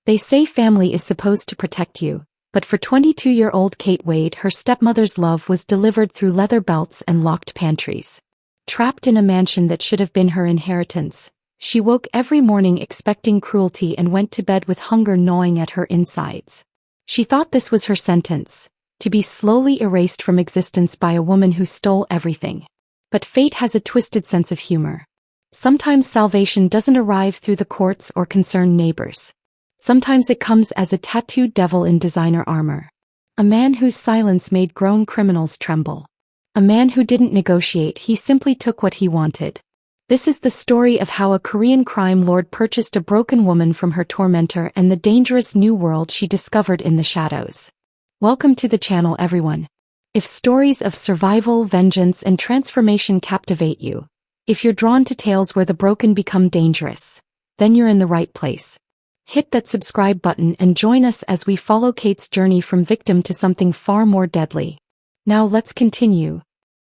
They say family is supposed to protect you, but for 22-year-old Kate Wade, her stepmother's love was delivered through leather belts and locked pantries. Trapped in a mansion that should have been her inheritance, she woke every morning expecting cruelty and went to bed with hunger gnawing at her insides. She thought this was her sentence, to be slowly erased from existence by a woman who stole everything. But fate has a twisted sense of humor. Sometimes salvation doesn't arrive through the courts or concerned neighbors. Sometimes it comes as a tattooed devil in designer armor. A man whose silence made grown criminals tremble. A man who didn't negotiate, he simply took what he wanted. This is the story of how a Korean crime lord purchased a broken woman from her tormentor and the dangerous new world she discovered in the shadows. Welcome to the channel, everyone. If stories of survival, vengeance, and transformation captivate you, if you're drawn to tales where the broken become dangerous, then you're in the right place. Hit that subscribe button and join us as we follow Kate's journey from victim to something far more deadly. Now let's continue.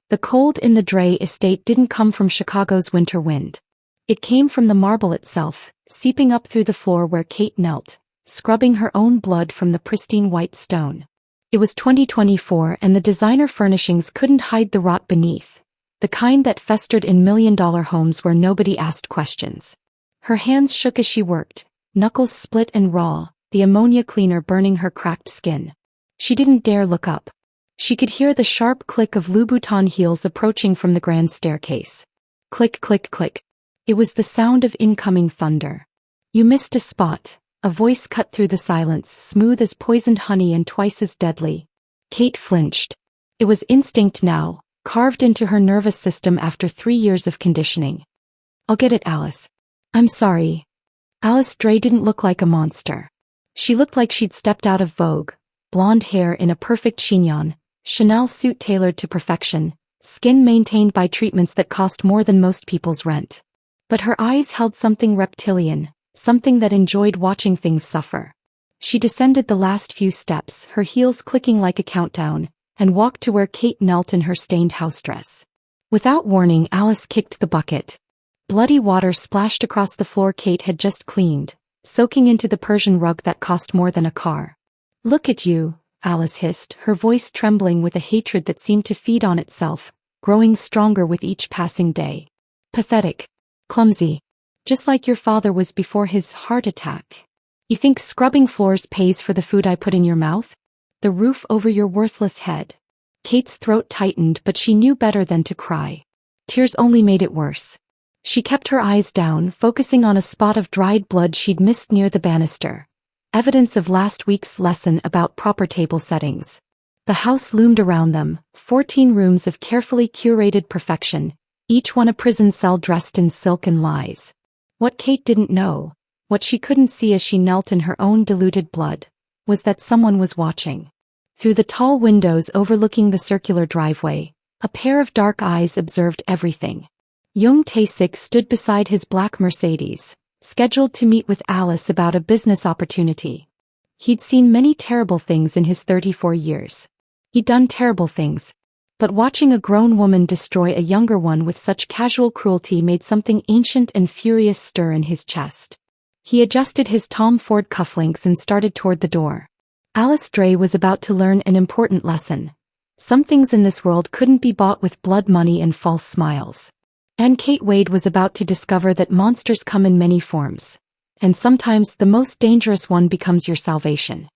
The cold in the Dre estate didn't come from Chicago's winter wind. It came from the marble itself, seeping up through the floor where Kate knelt, scrubbing her own blood from the pristine white stone. It was 2024 and the designer furnishings couldn't hide the rot beneath, the kind that festered in million-dollar homes where nobody asked questions. Her hands shook as she worked, knuckles split and raw, the ammonia cleaner burning her cracked skin. She didn't dare look up. She could hear the sharp click of Louboutin heels approaching from the grand staircase. Click, click, click. It was the sound of incoming thunder. You missed a spot, a voice cut through the silence, smooth as poisoned honey and twice as deadly. Kate flinched. It was instinct now, carved into her nervous system after 3 years of conditioning. I'll get it, Alice. I'm sorry. Alice Dre didn't look like a monster. She looked like she'd stepped out of Vogue, blonde hair in a perfect chignon, Chanel suit tailored to perfection, skin maintained by treatments that cost more than most people's rent. But her eyes held something reptilian, something that enjoyed watching things suffer. She descended the last few steps, her heels clicking like a countdown, and walked to where Kate knelt in her stained house dress. Without warning, Alice kicked the bucket. Bloody water splashed across the floor Kate had just cleaned, soaking into the Persian rug that cost more than a car. Look at you, Alice hissed, her voice trembling with a hatred that seemed to feed on itself, growing stronger with each passing day. Pathetic. Clumsy. Just like your father was before his heart attack. You think scrubbing floors pays for the food I put in your mouth? The roof over your worthless head. Kate's throat tightened, but she knew better than to cry. Tears only made it worse. She kept her eyes down, focusing on a spot of dried blood she'd missed near the banister. Evidence of last week's lesson about proper table settings. The house loomed around them, 14 rooms of carefully curated perfection, each one a prison cell dressed in silk and lies. What Kate didn't know, what she couldn't see as she knelt in her own diluted blood, was that someone was watching. Through the tall windows overlooking the circular driveway, a pair of dark eyes observed everything. Jung Tae-Sik stood beside his black Mercedes, scheduled to meet with Alice about a business opportunity. He'd seen many terrible things in his 34 years. He'd done terrible things. But watching a grown woman destroy a younger one with such casual cruelty made something ancient and furious stir in his chest. He adjusted his Tom Ford cufflinks and started toward the door. Alice Dre was about to learn an important lesson. Some things in this world couldn't be bought with blood money and false smiles. And Kate Wade was about to discover that monsters come in many forms. And sometimes the most dangerous one becomes your salvation.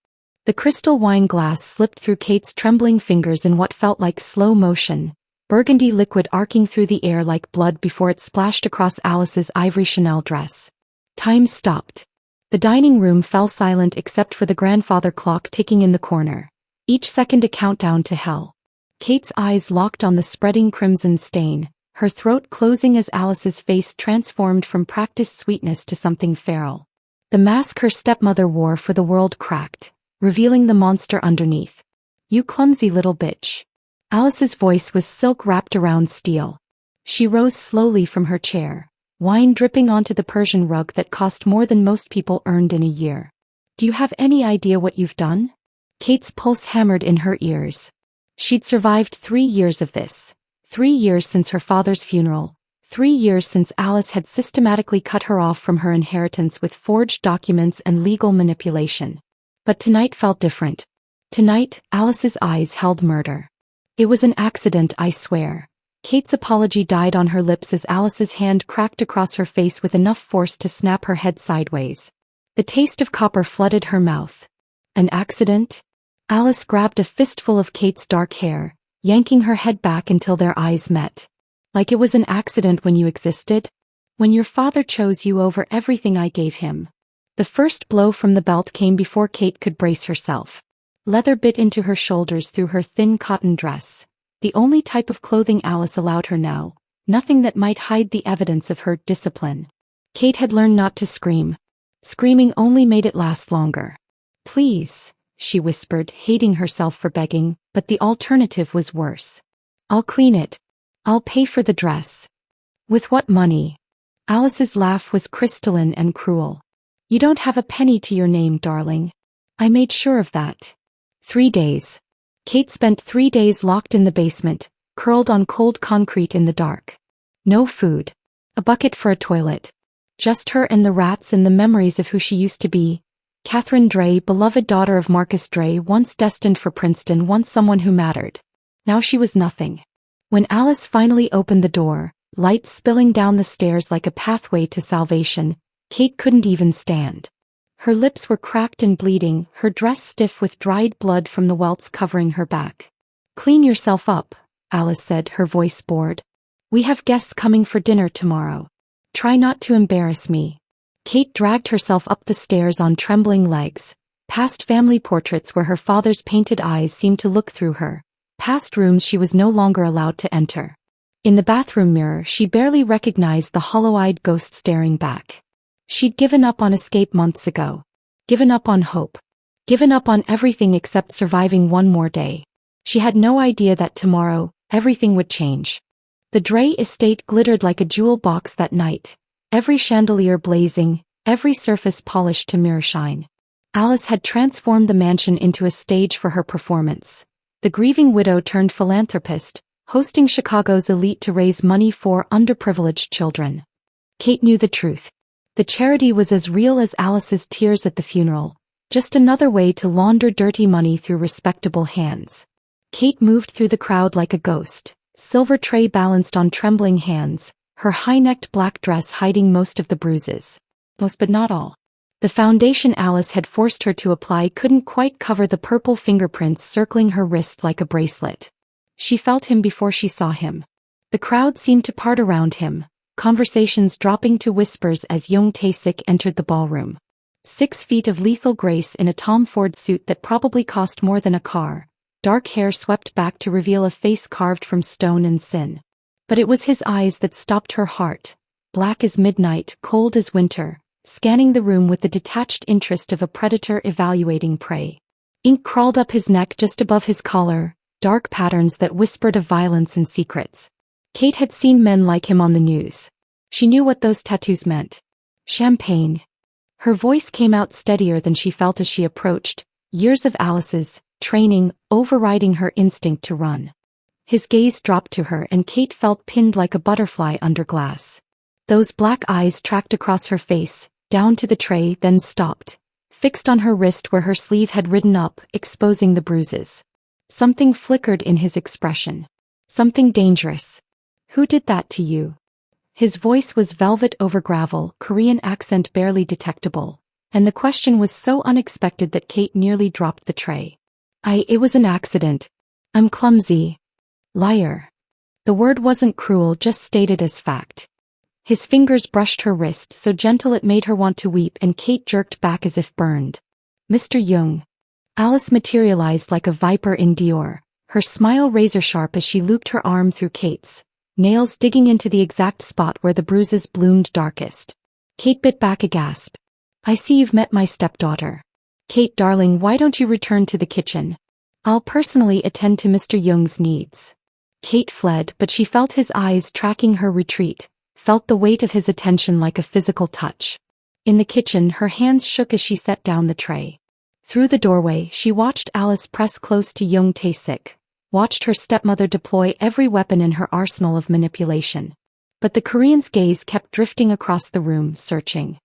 The crystal wine glass slipped through Kate's trembling fingers in what felt like slow motion, burgundy liquid arcing through the air like blood before it splashed across Alice's ivory Chanel dress. Time stopped. The dining room fell silent except for the grandfather clock ticking in the corner, each second a countdown to hell. Kate's eyes locked on the spreading crimson stain, her throat closing as Alice's face transformed from practiced sweetness to something feral. The mask her stepmother wore for the world cracked, revealing the monster underneath. You clumsy little bitch. Alice's voice was silk wrapped around steel. She rose slowly from her chair, wine dripping onto the Persian rug that cost more than most people earned in a year. Do you have any idea what you've done? Kate's pulse hammered in her ears. She'd survived 3 years of this. 3 years since her father's funeral, 3 years since Alice had systematically cut her off from her inheritance with forged documents and legal manipulation. But tonight felt different. Tonight, Alice's eyes held murder. "It was an accident, I swear." Kate's apology died on her lips as Alice's hand cracked across her face with enough force to snap her head sideways. The taste of copper flooded her mouth. "An accident?" Alice grabbed a fistful of Kate's dark hair, yanking her head back until their eyes met. "Like it was an accident when you existed? When your father chose you over everything I gave him?" The first blow from the belt came before Kate could brace herself. Leather bit into her shoulders through her thin cotton dress. The only type of clothing Alice allowed her now, nothing that might hide the evidence of her discipline. Kate had learned not to scream. Screaming only made it last longer. "Please," she whispered, hating herself for begging, but the alternative was worse. "I'll clean it. I'll pay for the dress." "With what money?" Alice's laugh was crystalline and cruel. "You don't have a penny to your name, darling. I made sure of that." 3 days. Kate spent 3 days locked in the basement, curled on cold concrete in the dark. No food. A bucket for a toilet. Just her and the rats and the memories of who she used to be. Catherine Dre, beloved daughter of Marcus Dre, once destined for Princeton, once someone who mattered. Now she was nothing. When Alice finally opened the door, light spilling down the stairs like a pathway to salvation, Kate couldn't even stand. Her lips were cracked and bleeding, her dress stiff with dried blood from the welts covering her back. "Clean yourself up," Alice said, her voice bored. "We have guests coming for dinner tomorrow. Try not to embarrass me." Kate dragged herself up the stairs on trembling legs, past family portraits where her father's painted eyes seemed to look through her, past rooms she was no longer allowed to enter. In the bathroom mirror she barely recognized the hollow-eyed ghost staring back. She'd given up on escape months ago. Given up on hope. Given up on everything except surviving one more day. She had no idea that tomorrow, everything would change. The Dre estate glittered like a jewel box that night, every chandelier blazing, every surface polished to mirror shine. Alice had transformed the mansion into a stage for her performance. The grieving widow turned philanthropist, hosting Chicago's elite to raise money for underprivileged children. Kate knew the truth. The charity was as real as Alice's tears at the funeral, just another way to launder dirty money through respectable hands. Kate moved through the crowd like a ghost, silver tray balanced on trembling hands, her high-necked black dress hiding most of the bruises. Most but not all. The foundation Alice had forced her to apply couldn't quite cover the purple fingerprints circling her wrist like a bracelet. She felt him before she saw him. The crowd seemed to part around him, conversations dropping to whispers as Jung Tae-Sik entered the ballroom. 6 feet of lethal grace in a Tom Ford suit that probably cost more than a car, dark hair swept back to reveal a face carved from stone and sin. But it was his eyes that stopped her heart, black as midnight, cold as winter, scanning the room with the detached interest of a predator evaluating prey. Ink crawled up his neck just above his collar, dark patterns that whispered of violence and secrets. Kate had seen men like him on the news. She knew what those tattoos meant. Champagne. Her voice came out steadier than she felt as she approached, years of Alice's training overriding her instinct to run. His gaze dropped to her and Kate felt pinned like a butterfly under glass. Those black eyes tracked across her face, down to the tray, then stopped, fixed on her wrist where her sleeve had ridden up, exposing the bruises. Something flickered in his expression. Something dangerous. "Who did that to you?" His voice was velvet over gravel, Korean accent barely detectable, and the question was so unexpected that Kate nearly dropped the tray. It was an accident. I'm clumsy." Liar. The word wasn't cruel, just stated as fact. His fingers brushed her wrist so gentle it made her want to weep, and Kate jerked back as if burned. "Mr. Jung." Alice materialized like a viper in Dior, her smile razor-sharp as she looped her arm through Kate's, nails digging into the exact spot where the bruises bloomed darkest. Kate bit back a gasp. "I see you've met my stepdaughter." "Kate, darling, why don't you return to the kitchen? I'll personally attend to Mr. Jung's needs." Kate fled, but she felt his eyes tracking her retreat, felt the weight of his attention like a physical touch. In the kitchen, her hands shook as she set down the tray. Through the doorway, she watched Alice press close to Jung Tae-Sik, watched her stepmother deploy every weapon in her arsenal of manipulation. But the Korean's gaze kept drifting across the room, searching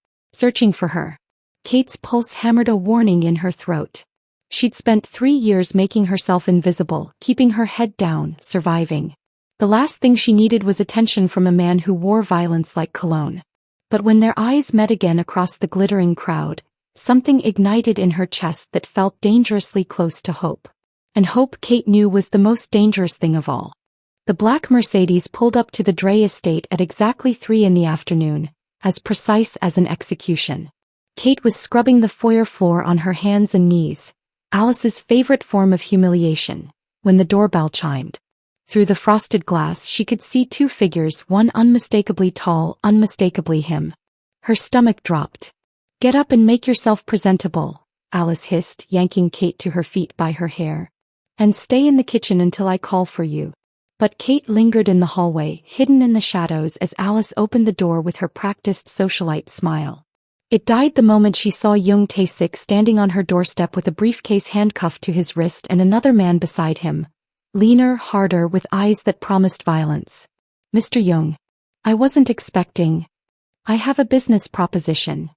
for her. Kate's pulse hammered a warning in her throat. She'd spent 3 years making herself invisible, keeping her head down, surviving. The last thing she needed was attention from a man who wore violence like cologne. But when their eyes met again across the glittering crowd, something ignited in her chest that felt dangerously close to hope. And hope, Kate knew, was the most dangerous thing of all. The black Mercedes pulled up to the Dre estate at exactly 3 in the afternoon, as precise as an execution. Kate was scrubbing the foyer floor on her hands and knees, Alice's favorite form of humiliation, when the doorbell chimed. Through the frosted glass she could see 2 figures, one unmistakably tall, unmistakably him. Her stomach dropped. "Get up and make yourself presentable," Alice hissed, yanking Kate to her feet by her hair. "And stay in the kitchen until I call for you." But Kate lingered in the hallway, hidden in the shadows as Alice opened the door with her practiced socialite smile. It died the moment she saw Jung Tae-Sik standing on her doorstep with a briefcase handcuffed to his wrist and another man beside him. Leaner, harder, with eyes that promised violence. "Mr. Jung. I wasn't expecting. I have a business proposition."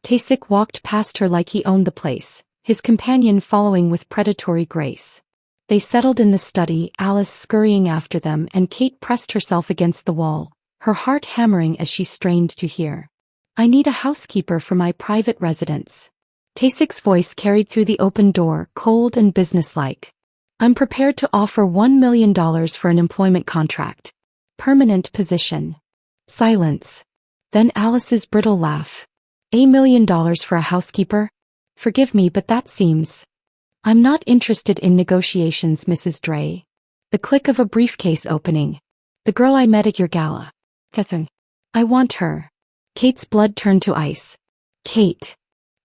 Tae-Sik walked past her like he owned the place, his companion following with predatory grace. They settled in the study, Alice scurrying after them, and Kate pressed herself against the wall, her heart hammering as she strained to hear. "I need a housekeeper for my private residence." Tae-Sik's voice carried through the open door, cold and businesslike. "I'm prepared to offer $1 million for an employment contract. Permanent position." Silence. Then Alice's brittle laugh. $1 million for a housekeeper? Forgive me, but that seems... "I'm not interested in negotiations, Mrs. Dre." The click of a briefcase opening. "The girl I met at your gala. Catherine. I want her." Kate's blood turned to ice. "Kate."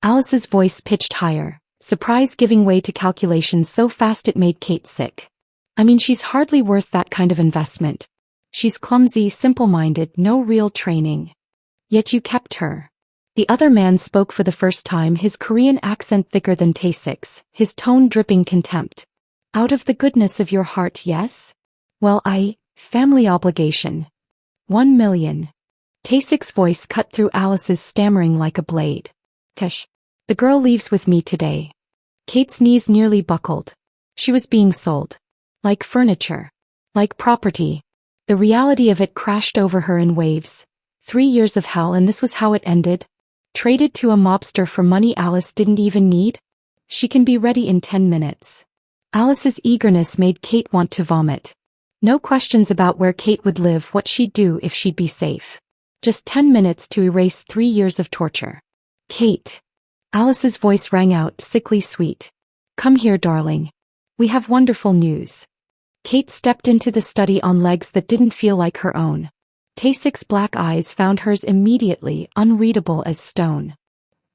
Alice's voice pitched higher, surprise giving way to calculation so fast it made Kate sick. "I mean, she's hardly worth that kind of investment. She's clumsy, simple-minded, no real training. Yet you kept her." The other man spoke for the first time, his Korean accent thicker than Tae-Sik's, his tone dripping contempt. "Out of the goodness of your heart, yes? Well, family obligation. 1 million. Tae-Sik's voice cut through Alice's stammering like a blade. "Kesh. The girl leaves with me today." Kate's knees nearly buckled. She was being sold. Like furniture. Like property. The reality of it crashed over her in waves. 3 years of hell, and this was how it ended? Traded to a mobster for money Alice didn't even need? "She can be ready in 10 minutes. Alice's eagerness made Kate want to vomit. No questions about where Kate would live, what she'd do if she'd be safe. Just 10 minutes to erase 3 years of torture. "Kate." Alice's voice rang out, sickly sweet. "Come here, darling. We have wonderful news." Kate stepped into the study on legs that didn't feel like her own. Tae-Sik's black eyes found hers immediately, unreadable as stone.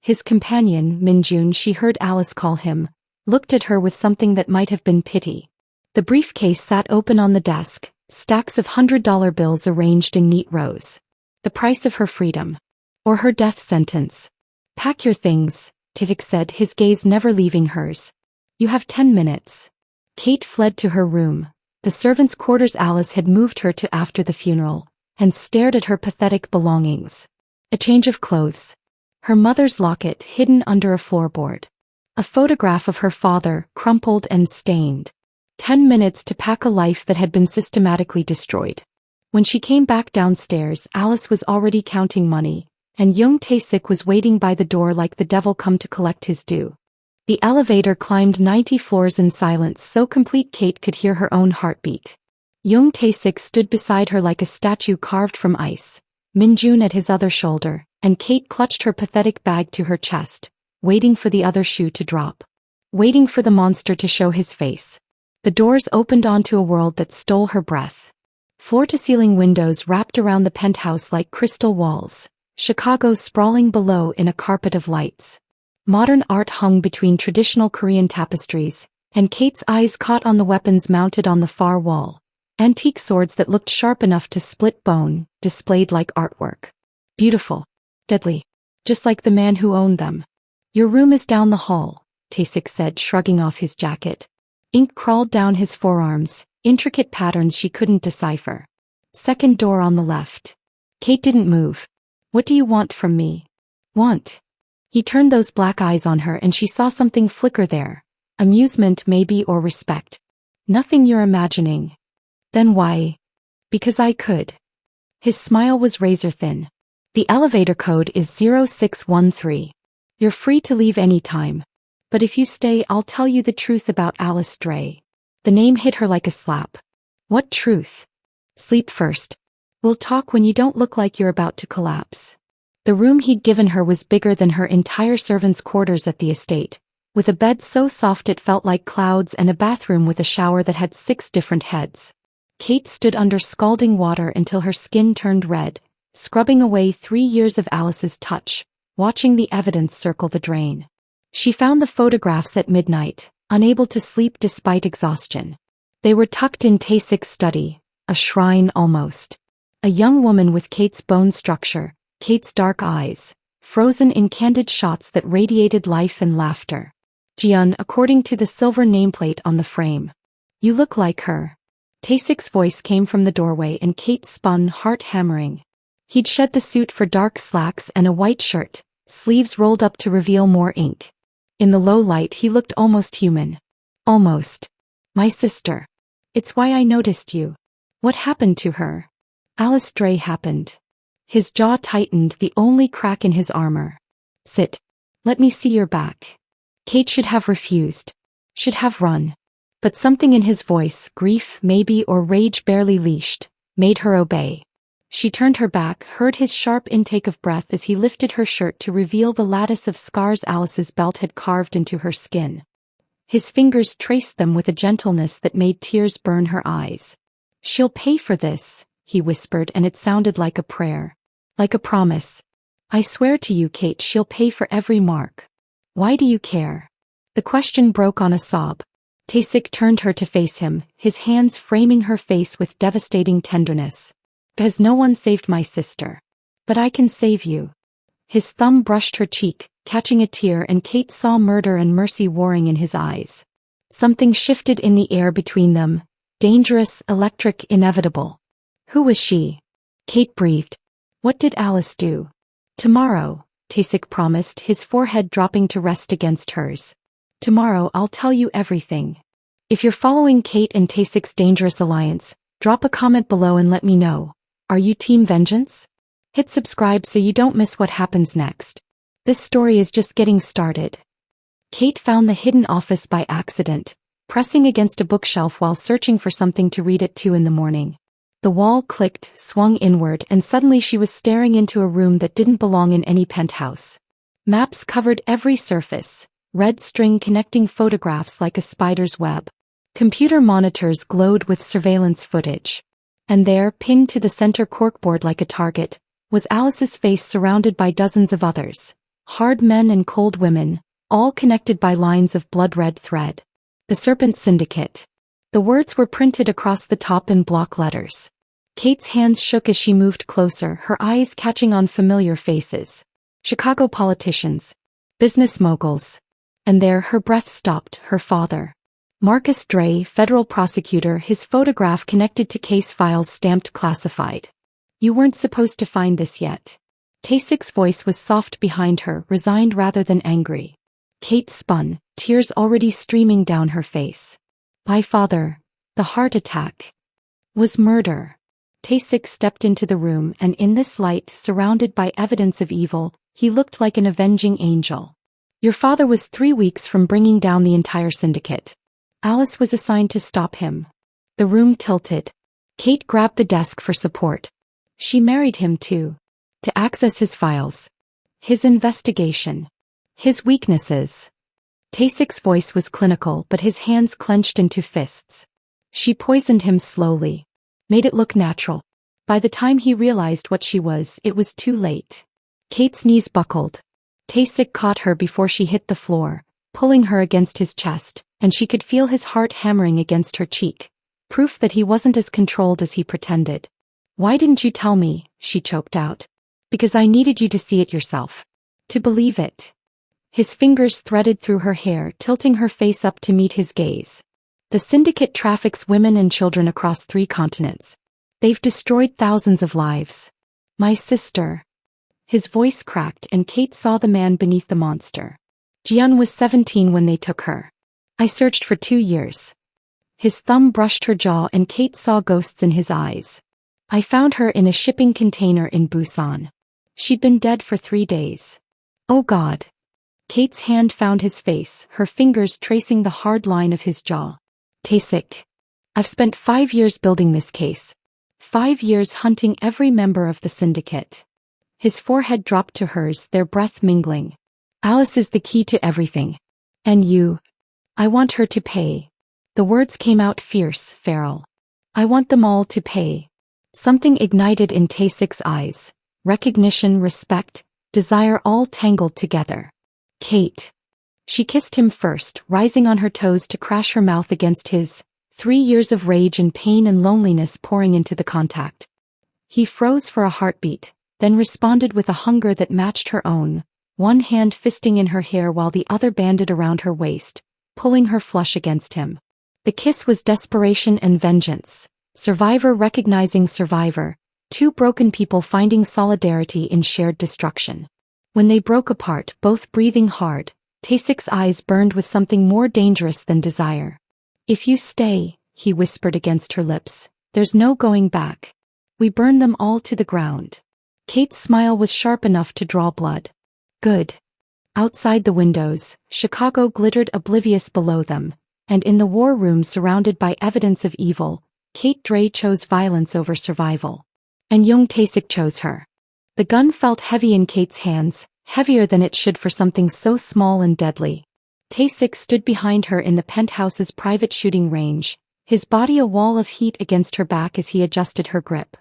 His companion, Minjun, she heard Alice call him, looked at her with something that might have been pity. The briefcase sat open on the desk, stacks of $100 bills arranged in neat rows. The price of her freedom. Or her death sentence. "Pack your things," Tae-Sik said, his gaze never leaving hers. "You have 10 minutes. Kate fled to her room, the servants' quarters Alice had moved her to after the funeral, and stared at her pathetic belongings. A change of clothes. Her mother's locket hidden under a floorboard. A photograph of her father, crumpled and stained. 10 minutes to pack a life that had been systematically destroyed. When she came back downstairs, Alice was already counting money, and Jung Tae-Sik was waiting by the door like the devil come to collect his due. The elevator climbed 90 floors in silence, so complete Kate could hear her own heartbeat. Jung Tae-Sik stood beside her like a statue carved from ice, Minjun at his other shoulder, and Kate clutched her pathetic bag to her chest, waiting for the other shoe to drop. Waiting for the monster to show his face. The doors opened onto a world that stole her breath. Floor-to-ceiling windows wrapped around the penthouse like crystal walls, Chicago sprawling below in a carpet of lights. Modern art hung between traditional Korean tapestries, and Kate's eyes caught on the weapons mounted on the far wall. Antique swords that looked sharp enough to split bone, displayed like artwork. Beautiful. Deadly. Just like the man who owned them. "Your room is down the hall," Tae-Sik said, shrugging off his jacket. Ink crawled down his forearms, intricate patterns she couldn't decipher. "Second door on the left." Kate didn't move. What do you want from me? Want? He turned those black eyes on her and she saw something flicker there. Amusement maybe, or respect. Nothing you're imagining. Then why? Because I could. His smile was razor thin. The elevator code is 0613. You're free to leave any time. But if you stay, I'll tell you the truth about Alice Dre. The name hit her like a slap. What truth? Sleep first. We'll talk when you don't look like you're about to collapse. The room he'd given her was bigger than her entire servants' quarters at the estate, with a bed so soft it felt like clouds and a bathroom with a shower that had 6 different heads. Kate stood under scalding water until her skin turned red, scrubbing away 3 years of Alice's touch, watching the evidence circle the drain. She found the photographs at midnight, unable to sleep despite exhaustion. They were tucked in Tae-Sik's study, a shrine almost. A young woman with Kate's bone structure, Kate's dark eyes, frozen in candid shots that radiated life and laughter. Jian, according to the silver nameplate on the frame. You look like her. Tae-Sik's voice came from the doorway and Kate spun, heart hammering. He'd shed the suit for dark slacks and a white shirt, sleeves rolled up to reveal more ink. In the low light he looked almost human. Almost. My sister. It's why I noticed you. What happened to her? Alice Dre happened. His jaw tightened, the only crack in his armor. Sit. Let me see your back. Kate should have refused. Should have run. But something in his voice, grief maybe or rage barely leashed, made her obey. She turned her back, heard his sharp intake of breath as he lifted her shirt to reveal the lattice of scars Alice's belt had carved into her skin. His fingers traced them with a gentleness that made tears burn her eyes. She'll pay for this, he whispered, and it sounded like a prayer. Like a promise. I swear to you, Kate, she'll pay for every mark. Why do you care? The question broke on a sob. Tae-Sik turned her to face him, his hands framing her face with devastating tenderness. Because no one saved my sister. But I can save you. His thumb brushed her cheek, catching a tear, and Kate saw murder and mercy warring in his eyes. Something shifted in the air between them. Dangerous, electric, inevitable. Who was she? Kate breathed. What did Alice do? Tomorrow, Tae-Sik promised, his forehead dropping to rest against hers. Tomorrow I'll tell you everything. If you're following Kate and Tae-Sik's dangerous alliance, drop a comment below and let me know. Are you Team Vengeance? Hit subscribe so you don't miss what happens next. This story is just getting started. Kate found the hidden office by accident, pressing against a bookshelf while searching for something to read at 2 in the morning. The wall clicked, swung inward, and suddenly she was staring into a room that didn't belong in any penthouse. Maps covered every surface, red string connecting photographs like a spider's web. Computer monitors glowed with surveillance footage. And there, pinned to the center corkboard like a target, was Alice's face surrounded by dozens of others. Hard men and cold women, all connected by lines of blood-red thread. The Serpent Syndicate. The words were printed across the top in block letters. Kate's hands shook as she moved closer, her eyes catching on familiar faces. Chicago politicians. Business moguls. And there her breath stopped, her father. Marcus Dre, federal prosecutor, his photograph connected to case files stamped classified. You weren't supposed to find this yet. Tae-Sik's voice was soft behind her, resigned rather than angry. Kate spun, tears already streaming down her face. My father, the heart attack, was murder. Tae-Sik stepped into the room, and in this light, surrounded by evidence of evil, he looked like an avenging angel. Your father was 3 weeks from bringing down the entire syndicate. Alice was assigned to stop him. The room tilted. Kate grabbed the desk for support. She married him too. To access his files. His investigation. His weaknesses. Tae-Sik's voice was clinical, but his hands clenched into fists. She poisoned him slowly. Made it look natural. By the time he realized what she was, it was too late. Kate's knees buckled. Tae-Sik caught her before she hit the floor, pulling her against his chest, and she could feel his heart hammering against her cheek. Proof that he wasn't as controlled as he pretended. Why didn't you tell me? She choked out. Because I needed you to see it yourself. To believe it. His fingers threaded through her hair, tilting her face up to meet his gaze. The syndicate traffics women and children across 3 continents. They've destroyed thousands of lives. My sister. His voice cracked and Kate saw the man beneath the monster. Jian was 17 when they took her. I searched for 2 years. His thumb brushed her jaw and Kate saw ghosts in his eyes. I found her in a shipping container in Busan. She'd been dead for 3 days. Oh God. Kate's hand found his face, her fingers tracing the hard line of his jaw. Tae-Sik. I've spent 5 years building this case. 5 years hunting every member of the syndicate. His forehead dropped to hers, their breath mingling. Alice is the key to everything. And you. I want her to pay. The words came out fierce, feral. I want them all to pay. Something ignited in Tae-Sik's eyes. Recognition, respect, desire all tangled together. Kate. She kissed him first, rising on her toes to crash her mouth against his. 3 years of rage and pain and loneliness pouring into the contact. He froze for a heartbeat, then responded with a hunger that matched her own, one hand fisting in her hair while the other banded around her waist, pulling her flush against him. The kiss was desperation and vengeance, survivor recognizing survivor, two broken people finding solidarity in shared destruction. When they broke apart, both breathing hard, Tae-Sik's eyes burned with something more dangerous than desire. If you stay, he whispered against her lips, there's no going back. We burn them all to the ground. Kate's smile was sharp enough to draw blood. Good. Outside the windows, Chicago glittered oblivious below them, and in the war room surrounded by evidence of evil, Kate Dre chose violence over survival. And Jung Tae-Sik chose her. The gun felt heavy in Kate's hands, heavier than it should for something so small and deadly. Tae-Sik stood behind her in the penthouse's private shooting range, his body a wall of heat against her back as he adjusted her grip.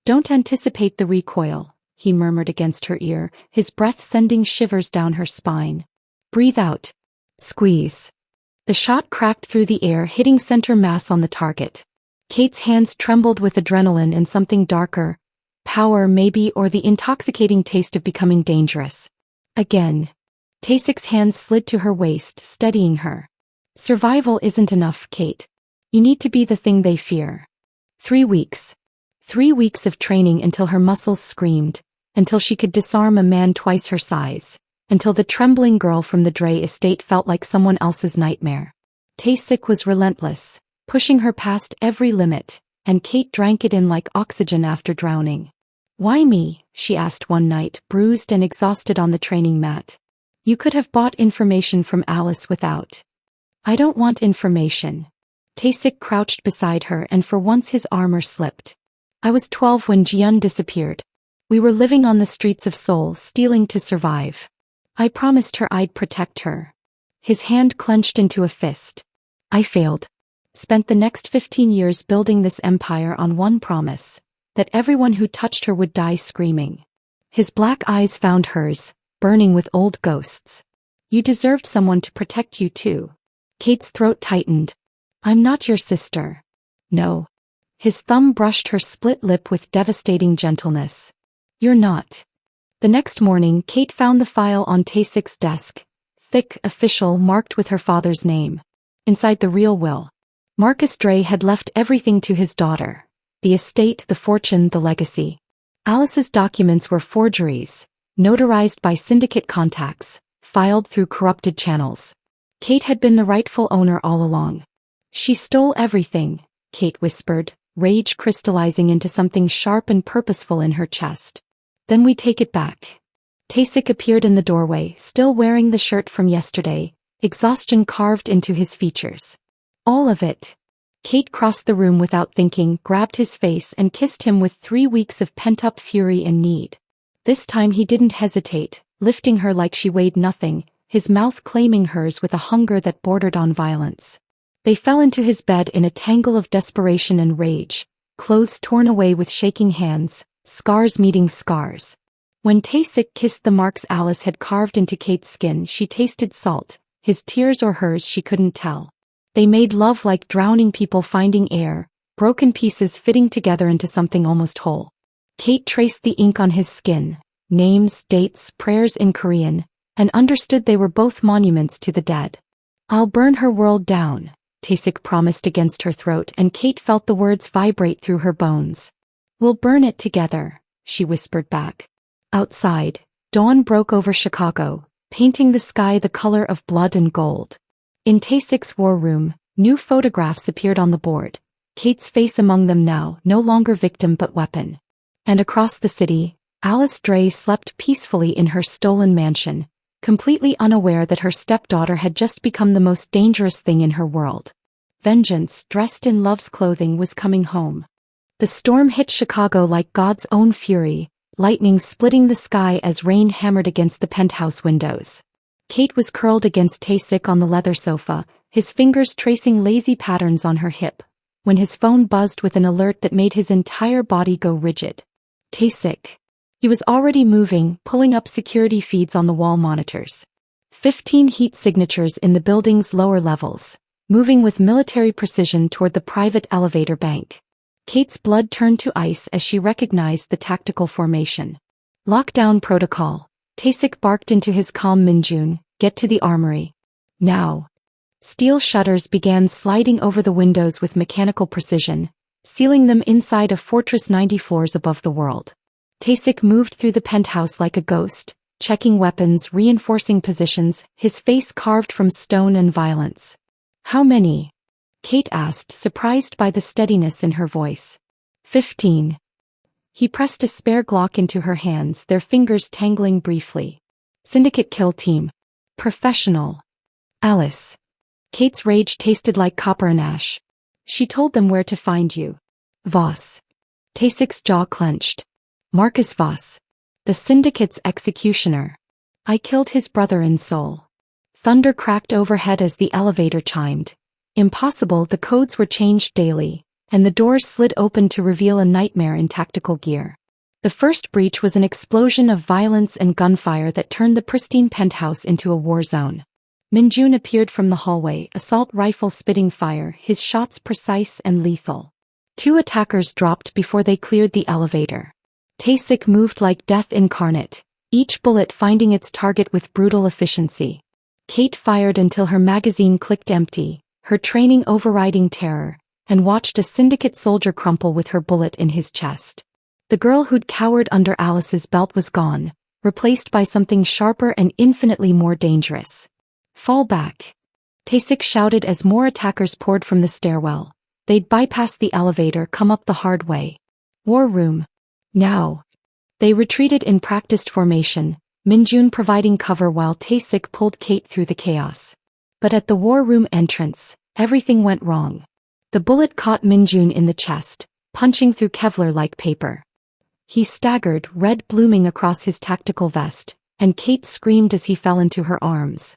Don't anticipate the recoil, he murmured against her ear, his breath sending shivers down her spine. Breathe out. Squeeze. The shot cracked through the air, hitting center mass on the target. Kate's hands trembled with adrenaline and something darker. Power maybe, or the intoxicating taste of becoming dangerous. Again. Tae-Sik's hands slid to her waist, steadying her. Survival isn't enough, Kate. You need to be the thing they fear. 3 weeks. 3 weeks of training until her muscles screamed, until she could disarm a man twice her size, until the trembling girl from the Dre estate felt like someone else's nightmare. Tae-Sik was relentless, pushing her past every limit, and Kate drank it in like oxygen after drowning. Why me? She asked one night, bruised and exhausted on the training mat. You could have bought information from Alice without. I don't want information. Tae-Sik crouched beside her and for once his armor slipped. I was 12 when Jian disappeared. We were living on the streets of Seoul, stealing to survive. I promised her I'd protect her. His hand clenched into a fist. I failed. Spent the next 15 years building this empire on one promise, that everyone who touched her would die screaming. His black eyes found hers, burning with old ghosts. You deserved someone to protect you too. Kate's throat tightened. I'm not your sister. No. His thumb brushed her split lip with devastating gentleness. You're not. The next morning, Kate found the file on Tae-Sik's desk, thick, official, marked with her father's name. Inside the real will. Marcus Dre had left everything to his daughter. The estate, the fortune, the legacy. Alice's documents were forgeries, notarized by syndicate contacts, filed through corrupted channels. Kate had been the rightful owner all along. She stole everything, Kate whispered, rage crystallizing into something sharp and purposeful in her chest. Then we take it back. Tae-Sik appeared in the doorway, still wearing the shirt from yesterday, exhaustion carved into his features. All of it. Kate crossed the room without thinking, grabbed his face and kissed him with 3 weeks of pent-up fury and need. This time he didn't hesitate, lifting her like she weighed nothing, his mouth claiming hers with a hunger that bordered on violence. They fell into his bed in a tangle of desperation and rage, clothes torn away with shaking hands, scars meeting scars. When Tae-Sik kissed the marks Alice had carved into Kate's skin, she tasted salt, his tears or hers she couldn't tell. They made love like drowning people finding air, broken pieces fitting together into something almost whole. Kate traced the ink on his skin, names, dates, prayers in Korean, and understood they were both monuments to the dead. I'll burn her world down, Tae-Sik promised against her throat, and Kate felt the words vibrate through her bones. We'll burn it together, she whispered back. Outside, dawn broke over Chicago, painting the sky the color of blood and gold. In Tae-Sik's war room, new photographs appeared on the board, Kate's face among them now, no longer victim but weapon. And across the city, Alice Dre slept peacefully in her stolen mansion, completely unaware that her stepdaughter had just become the most dangerous thing in her world. Vengeance, dressed in love's clothing, was coming home. The storm hit Chicago like God's own fury, lightning splitting the sky as rain hammered against the penthouse windows. Kate was curled against Tae-Sik on the leather sofa, his fingers tracing lazy patterns on her hip, when his phone buzzed with an alert that made his entire body go rigid. Tae-Sik. He was already moving, pulling up security feeds on the wall monitors. 15 heat signatures in the building's lower levels, moving with military precision toward the private elevator bank. Kate's blood turned to ice as she recognized the tactical formation. Lockdown protocol. Tae-Sik barked into his calm Min-jun, get to the armory. Now. Steel shutters began sliding over the windows with mechanical precision, sealing them inside a fortress 90 floors above the world. Tae-Sik moved through the penthouse like a ghost, checking weapons, reinforcing positions, his face carved from stone and violence. How many? Kate asked, surprised by the steadiness in her voice. 15. He pressed a spare Glock into her hands, their fingers tangling briefly. Syndicate kill team. Professional. Alice. Kate's rage tasted like copper and ash. She told them where to find you. Voss. Tae-Sik's jaw clenched. Marcus Voss. The Syndicate's executioner. I killed his brother in Seoul. Thunder cracked overhead as the elevator chimed. Impossible, the codes were changed daily, and the doors slid open to reveal a nightmare in tactical gear. The first breach was an explosion of violence and gunfire that turned the pristine penthouse into a war zone. Min-jun appeared from the hallway, assault rifle spitting fire, his shots precise and lethal. 2 attackers dropped before they cleared the elevator. Tae-Sik moved like death incarnate, each bullet finding its target with brutal efficiency. Kate fired until her magazine clicked empty, her training overriding terror, and watched a syndicate soldier crumple with her bullet in his chest. The girl who'd cowered under Alice's belt was gone, replaced by something sharper and infinitely more dangerous. Fall back. Tae-Sik shouted as more attackers poured from the stairwell. They'd bypass the elevator, come up the hard way. War room. Now. They retreated in practiced formation, Min-jun providing cover while Tae-Sik pulled Kate through the chaos. But at the war room entrance, everything went wrong. The bullet caught Min-jun in the chest, punching through Kevlar like paper. He staggered, red blooming across his tactical vest, and Kate screamed as he fell into her arms.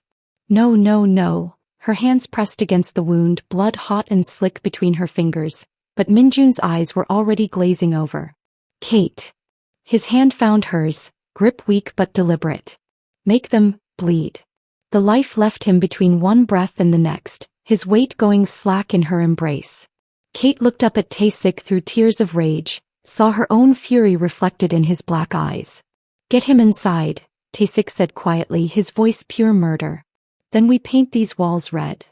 No, no, no. Her hands pressed against the wound, blood hot and slick between her fingers, but Min-jun's eyes were already glazing over. Kate. His hand found hers, grip weak but deliberate. Make them bleed. The life left him between one breath and the next, his weight going slack in her embrace. Kate looked up at Tae-Sik through tears of rage, saw her own fury reflected in his black eyes. Get him inside, Tae-Sik said quietly, his voice pure murder. Then we paint these walls red.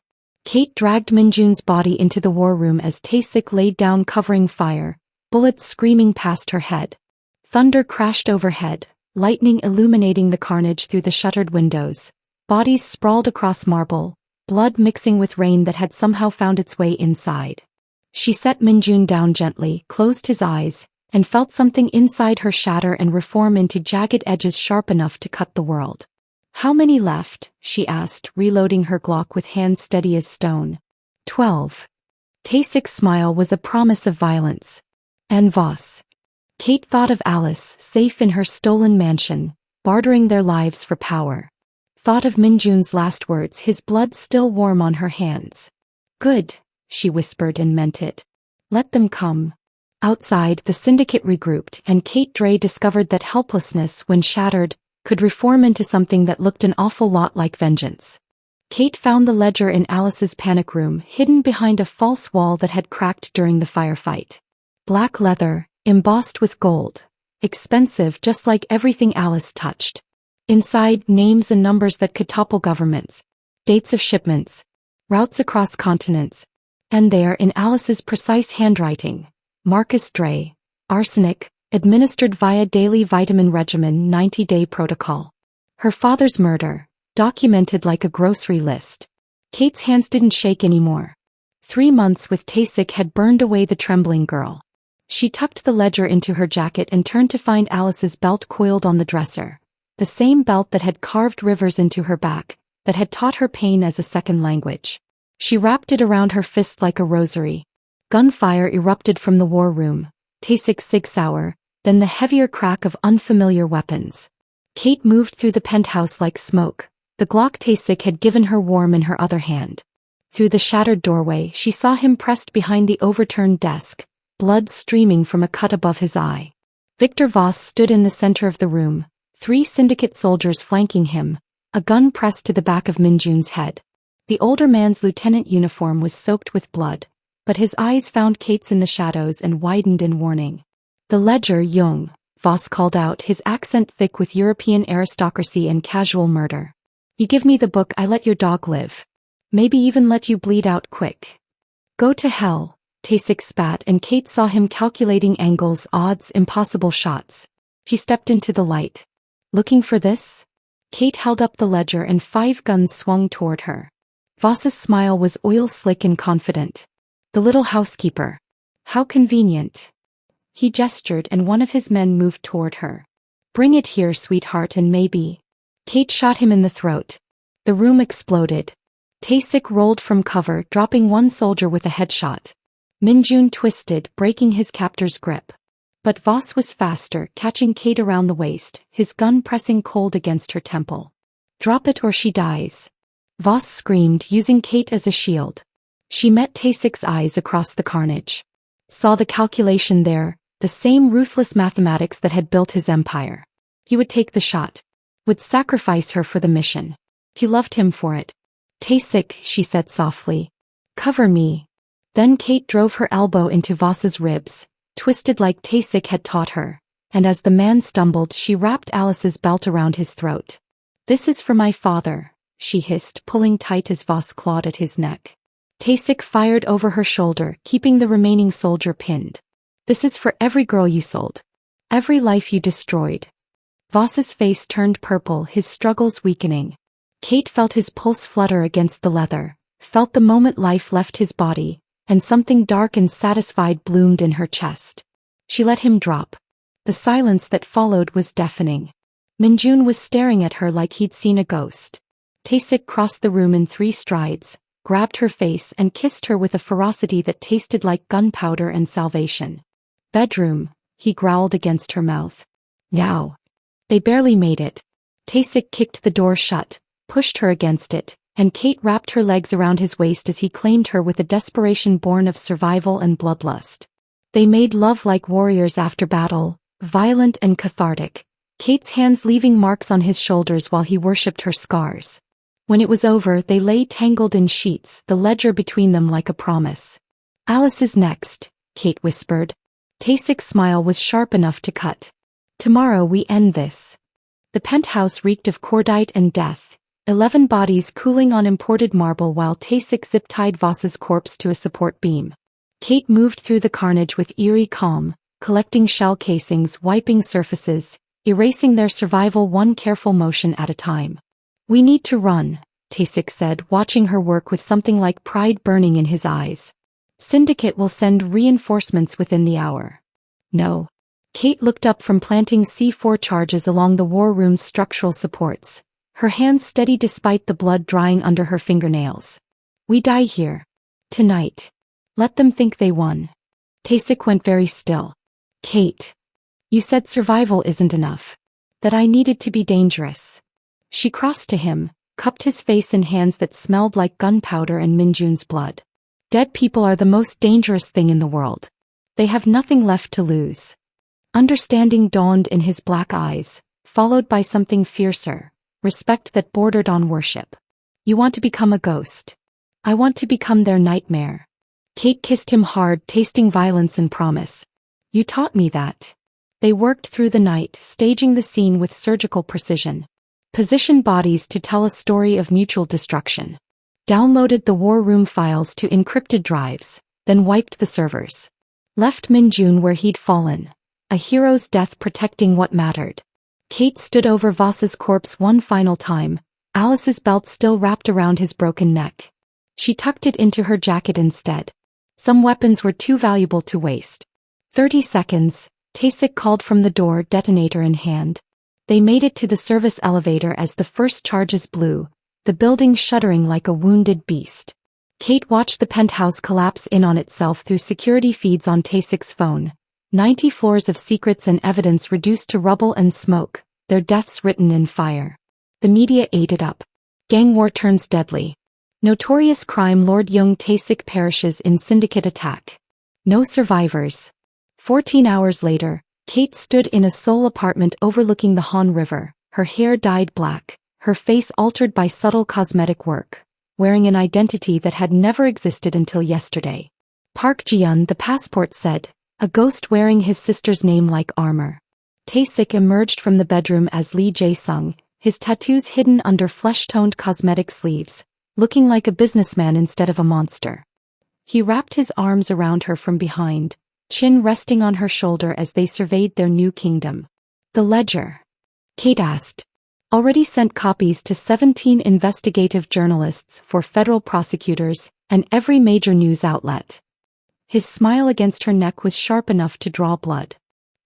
Kate dragged Min-jun's body into the war room as Tae-Sik laid down covering fire, bullets screaming past her head. Thunder crashed overhead, lightning illuminating the carnage through the shuttered windows. Bodies sprawled across marble, blood mixing with rain that had somehow found its way inside. She set Min-jun down gently, closed his eyes, and felt something inside her shatter and reform into jagged edges sharp enough to cut the world. How many left? She asked, reloading her Glock with hands steady as stone. 12. Tae-Sik's smile was a promise of violence. And Voss. Kate thought of Alice, safe in her stolen mansion, bartering their lives for power. Thought of Min-jun's last words, his blood still warm on her hands. Good, she whispered and meant it. Let them come. Outside, the syndicate regrouped, and Kate Dre discovered that helplessness, when shattered, could reform into something that looked an awful lot like vengeance. Kate found the ledger in Alice's panic room, hidden behind a false wall that had cracked during the firefight. Black leather, embossed with gold. Expensive, just like everything Alice touched. Inside, names and numbers that could topple governments. Dates of shipments. Routes across continents. And there, in Alice's precise handwriting, Marcus Dre, arsenic, Administered via daily vitamin regimen 90-day protocol. Her father's murder, documented like a grocery list. Kate's hands didn't shake anymore. 3 months with Tae-Sik had burned away the trembling girl. She tucked the ledger into her jacket and turned to find Alice's belt coiled on the dresser. The same belt that had carved rivers into her back, that had taught her pain as a second language. She wrapped it around her fist like a rosary. Gunfire erupted from the war room. Tae-Sik sig sauer, then the heavier crack of unfamiliar weapons. Kate moved through the penthouse like smoke. The Glock Tae-Sik had given her warm in her other hand. Through the shattered doorway she saw him pressed behind the overturned desk, blood streaming from a cut above his eye. Victor Voss stood in the center of the room, 3 syndicate soldiers flanking him, a gun pressed to the back of Minjun's head. The older man's lieutenant uniform was soaked with blood, but his eyes found Kate's in the shadows and widened in warning. "The ledger, Jung," Voss called out, his accent thick with European aristocracy and casual murder. "You give me the book, I let your dog live. Maybe even let you bleed out quick." "Go to hell," Tae-Sik spat, and Kate saw him calculating angles, odds, impossible shots. She stepped into the light. "Looking for this?" Kate held up the ledger and 5 guns swung toward her. Voss's smile was oil-slick and confident. "The little housekeeper. How convenient." He gestured and one of his men moved toward her. "Bring it here, sweetheart, and maybe." Kate shot him in the throat. The room exploded. Tae-Sik rolled from cover, dropping one soldier with a headshot. Minjun twisted, breaking his captor's grip. But Voss was faster, catching Kate around the waist, his gun pressing cold against her temple. "Drop it or she dies." Voss screamed, using Kate as a shield. She met Tae-Sik's eyes across the carnage. Saw the calculation there, the same ruthless mathematics that had built his empire. He would take the shot. Would sacrifice her for the mission. He loved him for it. "Tae-Sik," she said softly. "Cover me." Then Kate drove her elbow into Voss's ribs, twisted like Tae-Sik had taught her, and as the man stumbled she wrapped Alice's belt around his throat. "This is for my father," she hissed, pulling tight as Voss clawed at his neck. Tae-Sik fired over her shoulder, keeping the remaining soldier pinned. "This is for every girl you sold. Every life you destroyed." Voss's face turned purple, his struggles weakening. Kate felt his pulse flutter against the leather, felt the moment life left his body, and something dark and satisfied bloomed in her chest. She let him drop. The silence that followed was deafening. Minjun was staring at her like he'd seen a ghost. Tae-Sik crossed the room in 3 strides, grabbed her face and kissed her with a ferocity that tasted like gunpowder and salvation. "Bedroom," he growled against her mouth. "Yow." They barely made it. Tae-Sik kicked the door shut, pushed her against it, and Kate wrapped her legs around his waist as he claimed her with a desperation born of survival and bloodlust. They made love like warriors after battle, violent and cathartic, Kate's hands leaving marks on his shoulders while he worshipped her scars. When it was over, they lay tangled in sheets, the ledger between them like a promise. "Alice is next," Kate whispered. Tae-Sik's smile was sharp enough to cut. "Tomorrow we end this." The penthouse reeked of cordite and death, 11 bodies cooling on imported marble while Tae-Sik zip-tied Voss's corpse to a support beam. Kate moved through the carnage with eerie calm, collecting shell casings, wiping surfaces, erasing their survival one careful motion at a time. "We need to run," Tae-Sik said, watching her work with something like pride burning in his eyes. "Syndicate will send reinforcements within the hour." "No." Kate looked up from planting C4 charges along the war room's structural supports, her hands steady despite the blood drying under her fingernails. "We die here. Tonight. Let them think they won." Tae-Sik went very still. "Kate. You said survival isn't enough. That I needed to be dangerous." She crossed to him, cupped his face in hands that smelled like gunpowder and Minjun's blood. "Dead people are the most dangerous thing in the world. They have nothing left to lose." Understanding dawned in his black eyes, followed by something fiercer, respect that bordered on worship. "You want to become a ghost. I want to become their nightmare." Kate kissed him hard, tasting violence and promise. "You taught me that." They worked through the night, staging the scene with surgical precision. Positioned bodies to tell a story of mutual destruction. Downloaded the war room files to encrypted drives, then wiped the servers. Left Minjun where he'd fallen. A hero's death protecting what mattered. Kate stood over Voss's corpse one final time, Alice's belt still wrapped around his broken neck. She tucked it into her jacket instead. Some weapons were too valuable to waste. 30 seconds, Tae-Sik called from the door, detonator in hand. They made it to the service elevator as the first charges blew, the building shuddering like a wounded beast. Kate watched the penthouse collapse in on itself through security feeds on Tae-Sik's phone. 90 floors of secrets and evidence reduced to rubble and smoke, their deaths written in fire. The media ate it up. Gang war turns deadly. Notorious crime lord Jung Tae-Sik perishes in syndicate attack. No survivors. 14 hours later, Kate stood in a Seoul apartment overlooking the Han River, her hair dyed black, her face altered by subtle cosmetic work, wearing an identity that had never existed until yesterday. Park Ji-yeon, the passport said, a ghost wearing his sister's name like armor. Tae-Sik emerged from the bedroom as Lee Jae-sung, his tattoos hidden under flesh-toned cosmetic sleeves, looking like a businessman instead of a monster. He wrapped his arms around her from behind, chin resting on her shoulder as they surveyed their new kingdom. The ledger? Kate asked. Already sent copies to 17 investigative journalists for federal prosecutors and every major news outlet. His smile against her neck was sharp enough to draw blood.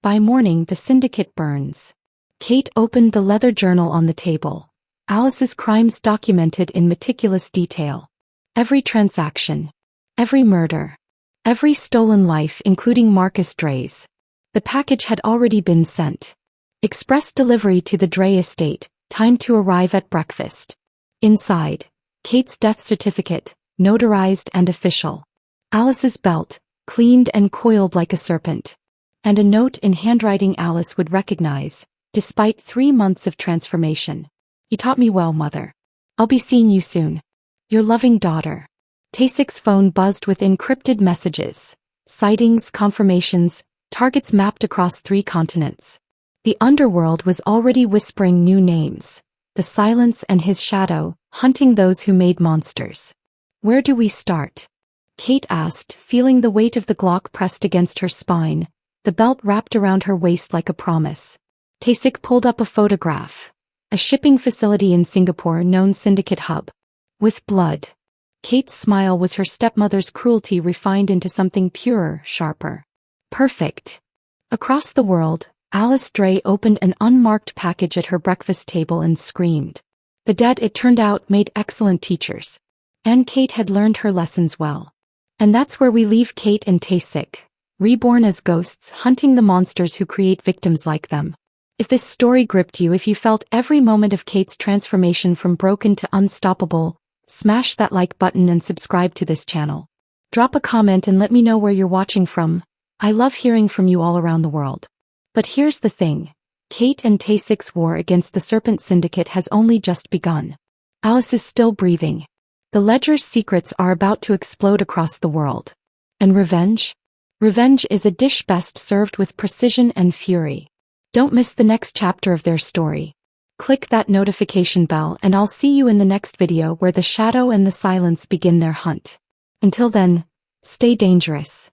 By morning the syndicate burns. Kate opened the leather journal on the table. Alice's crimes documented in meticulous detail. Every transaction. Every murder. Every stolen life including Marcus Dre's. The package had already been sent. Express delivery to the Dre estate, time to arrive at breakfast. Inside, Kate's death certificate, notarized and official. Alice's belt, cleaned and coiled like a serpent. And a note in handwriting Alice would recognize, despite 3 months of transformation. You taught me well, mother. I'll be seeing you soon. Your loving daughter. Tae-Sik's phone buzzed with encrypted messages. Sightings, confirmations, targets mapped across 3 continents. The underworld was already whispering new names. The Silence and his shadow, hunting those who made monsters. Where do we start? Kate asked, feeling the weight of the Glock pressed against her spine, the belt wrapped around her waist like a promise. Tae-Sik pulled up a photograph. A shipping facility in Singapore, known syndicate hub. With blood. Kate's smile was her stepmother's cruelty refined into something purer, sharper. Perfect. Across the world, Alice Dre opened an unmarked package at her breakfast table and screamed. The dead, it turned out, made excellent teachers. And Kate had learned her lessons well. And that's where we leave Kate and Tae-Sik, reborn as ghosts, hunting the monsters who create victims like them. If this story gripped you, if you felt every moment of Kate's transformation from broken to unstoppable, smash that like button and subscribe to this channel. Drop a comment and let me know where you're watching from. I love hearing from you all around the world. But here's the thing. Kate and Tae-Sik's war against the Serpent Syndicate has only just begun. Alice is still breathing. The ledger's secrets are about to explode across the world. And revenge? Revenge is a dish best served with precision and fury. Don't miss the next chapter of their story. Click that notification bell and I'll see you in the next video where the shadow and the silence begin their hunt. Until then, stay dangerous.